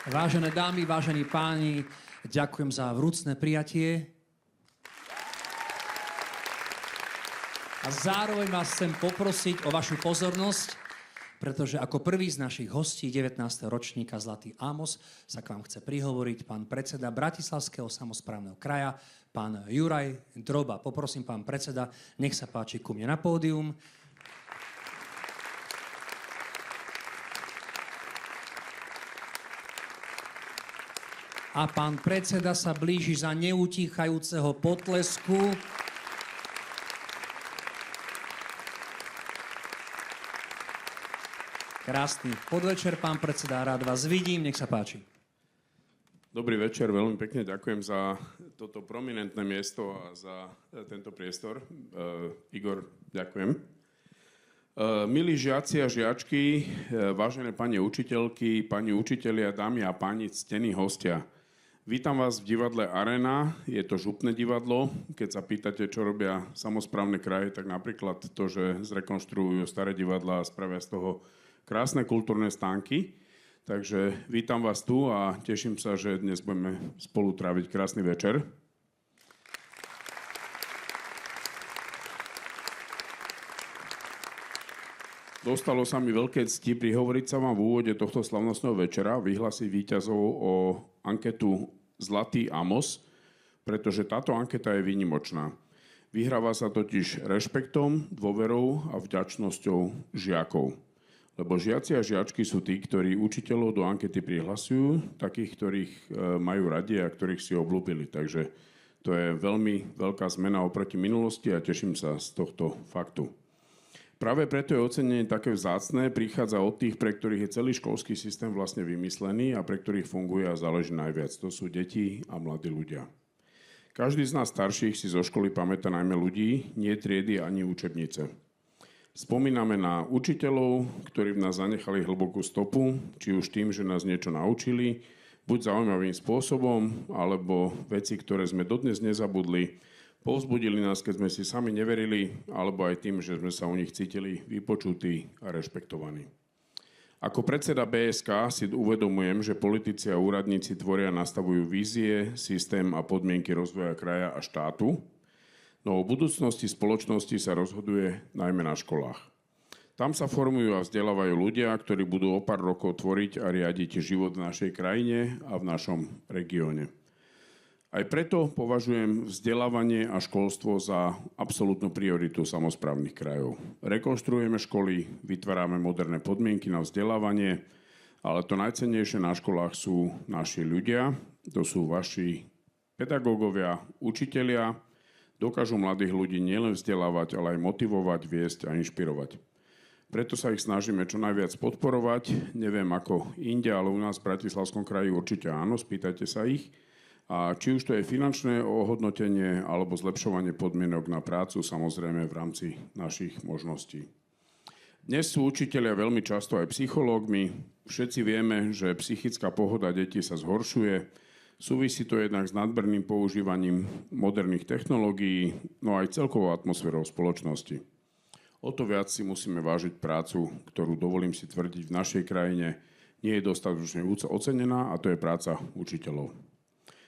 Vážené dámy, vážení páni, ďakujem za vrúcne prijatie. A zároveň vás chcem poprosiť o vašu pozornosť, pretože ako prvý z našich hostí 19. ročníka Zlatý Amos sa k vám chce prihovoriť pán predseda Bratislavského samosprávneho kraja, pán Juraj Droba. Poprosím pán predseda, nech sa páči ku mne na pódium. A pán predseda sa blíži za neutíchajúceho potlesku. Krásny podvečer, pán predseda, rád vás vidím, nech sa páči. Dobrý večer, veľmi pekne ďakujem za toto prominentné miesto a za tento priestor. Igor, ďakujem. Milí žiaci a žiačky, vážené pani učiteľky, pani učitelia, dámy a páni, ctení hostia. Vítam vás v divadle Arena, je to župné divadlo. Keď sa pýtate, čo robia samosprávne kraje, tak napríklad to, že zrekonštruujú staré divadlá a spravia z toho krásne kultúrne stánky. Takže vítam vás tu a teším sa, že dnes budeme spolu tráviť krásny večer. Dostalo sa mi veľké cti prihovoriť sa vám v úvode tohto slavnostného večera, vyhlásiť víťazov o anketu Zlatý Amos, pretože táto anketa je výnimočná. Vyhráva sa totiž rešpektom, dôverou a vďačnosťou žiakov. Lebo žiaci a žiačky sú tí, ktorí učiteľov do ankety prihlasujú, takých, ktorých majú radi a ktorých si obľúbili. Takže to je veľmi veľká zmena oproti minulosti a teším sa z tohto faktu. Práve preto je ocenenie také vzácne, prichádza od tých, pre ktorých je celý školský systém vlastne vymyslený a pre ktorých funguje a záleží najviac. To sú deti a mladí ľudia. Každý z nás starších si zo školy pamätá najmä ľudí, nie triedy ani učebnice. Spomíname na učiteľov, ktorí v nás zanechali hlbokú stopu, či už tým, že nás niečo naučili, buď zaujímavým spôsobom, alebo veci, ktoré sme dodnes nezabudli, povzbudili nás, keď sme si sami neverili, alebo aj tým, že sme sa u nich cítili vypočutí a rešpektovaní. Ako predseda BSK si uvedomujem, že politici a úradníci tvoria a nastavujú vízie, systém a podmienky rozvoja kraja a štátu, no o budúcnosti spoločnosti sa rozhoduje najmä na školách. Tam sa formujú a vzdelávajú ľudia, ktorí budú o pár rokov tvoriť a riadiť život v našej krajine a v našom regióne. Aj preto považujem vzdelávanie a školstvo za absolútnu prioritu samosprávnych krajov. Rekonštruujeme školy, vytvárame moderné podmienky na vzdelávanie, ale to najcennejšie na školách sú naši ľudia, to sú vaši pedagógovia, učitelia, dokážu mladých ľudí nielen vzdelávať, ale aj motivovať, viesť a inšpirovať. Preto sa ich snažíme čo najviac podporovať, neviem ako inde, ale u nás v Bratislavskom kraji určite áno, spýtajte sa ich. A či už to je finančné ohodnotenie alebo zlepšovanie podmienok na prácu, samozrejme v rámci našich možností. Dnes sú učitelia veľmi často aj psychológmi. Všetci vieme, že psychická pohoda detí sa zhoršuje. Súvisí to jednak s nadmerným používaním moderných technológií, no aj celkovou atmosférou spoločnosti. O to viac si musíme vážiť prácu, ktorú, dovolím si tvrdiť, v našej krajine nie je dostatočne ocenená, a to je práca učiteľov.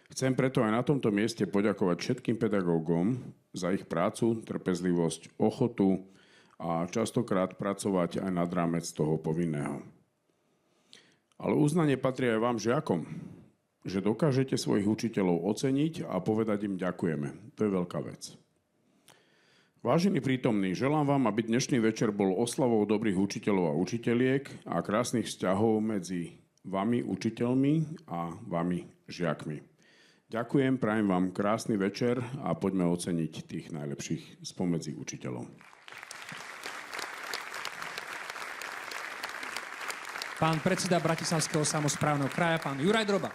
Chcem preto aj na tomto mieste poďakovať všetkým pedagógom za ich prácu, trpezlivosť, ochotu a častokrát pracovať aj nad rámec toho povinného. Ale uznanie patrí aj vám, žiakom, že dokážete svojich učiteľov oceniť a povedať im ďakujeme. To je veľká vec. Vážení prítomní, želám vám, aby dnešný večer bol oslavou dobrých učiteľov a učiteľiek a krásnych vzťahov medzi vami, učiteľmi, a vami, žiakmi. Ďakujem, prajem vám krásny večer a poďme oceniť tých najlepších spomedzi učiteľov. Pán predseda Bratislavského samosprávneho kraja, pán Juraj Droba.